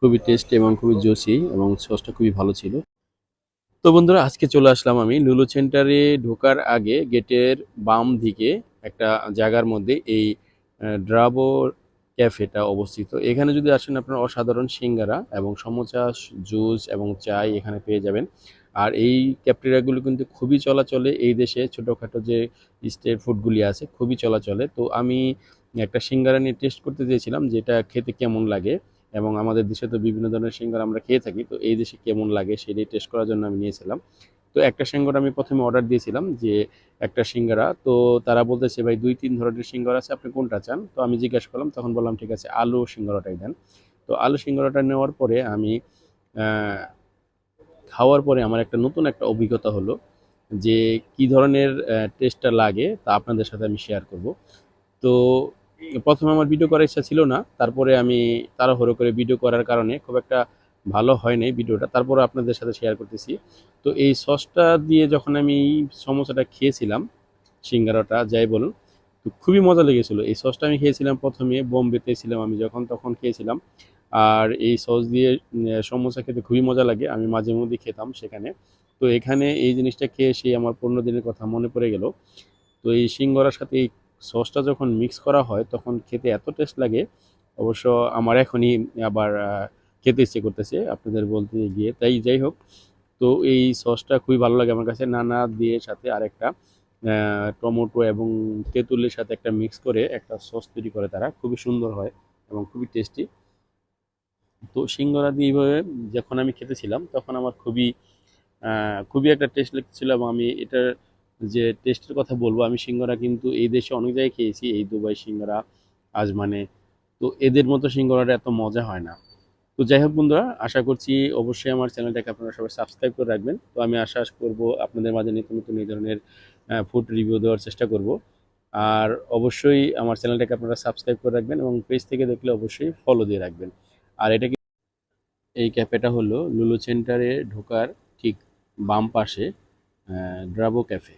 খুবই টেস্টি এবং খুবই জুসি এবং সসটা খুবই ভালো ছিল। তো বন্ধুরা আজকে চলে আসলাম আমি লুলু সেন্টারে ঢোকার আগে গেটের বাম দিকে একটা জায়গার মধ্যে এই ড্রাবো ক্যাফেটা অবস্থিত। এখানে যদি আসেন আপনারা অসাধারণ সিঙ্গারা এবং সমোসা, জুস এবং চাই এখানে পেয়ে যাবেন। আর এই ক্যাফেটেরিয়াগুলো কিন্তু খুবই চলাচলে এই দেশে ছোটোখাটো যে স্ট্রিট ফুডগুলি আছে খুবই চলাচলে। তো আমি একটা সিঙ্গারা নিয়ে টেস্ট করতে চেয়েছিলাম যে এটা খেতে কেমন লাগে এবং আমাদের দেশে তো বিভিন্ন ধরনের সিঙ্গারা আমরা খেয়ে থাকি। তো এই দেশে কেমন লাগে সেটাই টেস্ট করার জন্য আমি নিয়েছিলাম। তো একটা সিঙ্গারা আমি প্রথমে অর্ডার দিয়েছিলাম যে একটা সিঙ্গারা। তো তারা বলতেছে ভাই ২-৩ ধরনের সিঙ্গারা আছে আপনি কোনটা চান? তো আমি জিজ্ঞাসা করলাম তখন বললাম ঠিক আছে আলু সিঙ্গারাটাই দেন। তো আলু সিঙ্গারাটা নেওয়ার পরে আমি আ খাওয়ার পরে আমার একটা নতুন একটা অভিজ্ঞতা হলো যে কি ধরনের টেস্টটা লাগে তা আপনাদের সাথে আমি শেয়ার করব। তো ১ম এ আমার ভিডিও করার ইচ্ছা ছিল না। তারপরে আমি তাড়াহুড়ো করে ভিডিও করার কারণে খুব একটা ভালো হয় নাই ভিডিওটা। তারপরেও আপনাদের সাথে শেয়ার করতেছি। তো এই সসটা দিয়ে যখন আমি সমোসাটা খেয়েছিলাম, সিঙ্গারাটা যাই বলুন, তো খুবই মজা লেগেছিল। এই সসটা আমি খেয়েছিলাম ১ম এ বোম্বেতে ছিলাম আমি যখন তখন খেয়েছিলাম। আর এই সস দিয়ে সমোসা খেতে খুবই মজা লাগে। আমি মাঝে মধ্যেই খেতাম সেখানে। তো এখানে এই জিনিসটা খেয়ে সেই আমার পুরোনো দিনের কথা মনে পড়ে গেল। তো এই সিঙ্গারার সাথে এই সসটা যখন মিক্স করা হয় তখন খেতে এত টেস্ট লাগে অবশ্য আমার এখনই আবার খেতে ইচ্ছে করতেছে আপনাদের বলতে গিয়ে তাই যাই হোক। তো এই সসটা খুবই ভালো লাগে আমার কাছে নানা দিয়ে সাথে আরেকটা টমেটো এবং তেঁতুলের সাথে একটা মিক্স করে একটা সস তৈরি করে তারা খুবই সুন্দর হয় এবং খুবই টেস্টি। তো সিঙ্গারা দিয়ে এইভাবে যখন আমি খেতেছিলাম তখন আমার খুবই একটা টেস্ট লাগছিল এবং আমি এটার যে টেস্টের কথা বলবো আমি সিঙ্গারা কিন্তু এই দেশে অনেক জায়গায় খেয়েছি এই দুবাই সিঙ্গারা আজমানে। তো এদের মতো সিঙ্গারাটা এত মজা হয় না। তো যাই হোক বন্ধুরা আশা করছি অবশ্যই আমার চ্যানেলটাকে আপনারা সবাই সাবস্ক্রাইব করে রাখবেন। তো আমি আশা করব আপনাদের মাঝে নিত্য নতুন এই ধরনের ফুড রিভিউ দেওয়ার চেষ্টা করব। আর অবশ্যই আমার চ্যানেলটাকে আপনারা সাবস্ক্রাইব করে রাখবেন এবং পেজ থেকে দেখলে অবশ্যই ফলো দিয়ে রাখবেন। আর এটা এই ক্যাফেটা হলো লুলু সেন্টারে ঢোকার ঠিক বাম পাশে ড্রাবো ক্যাফে।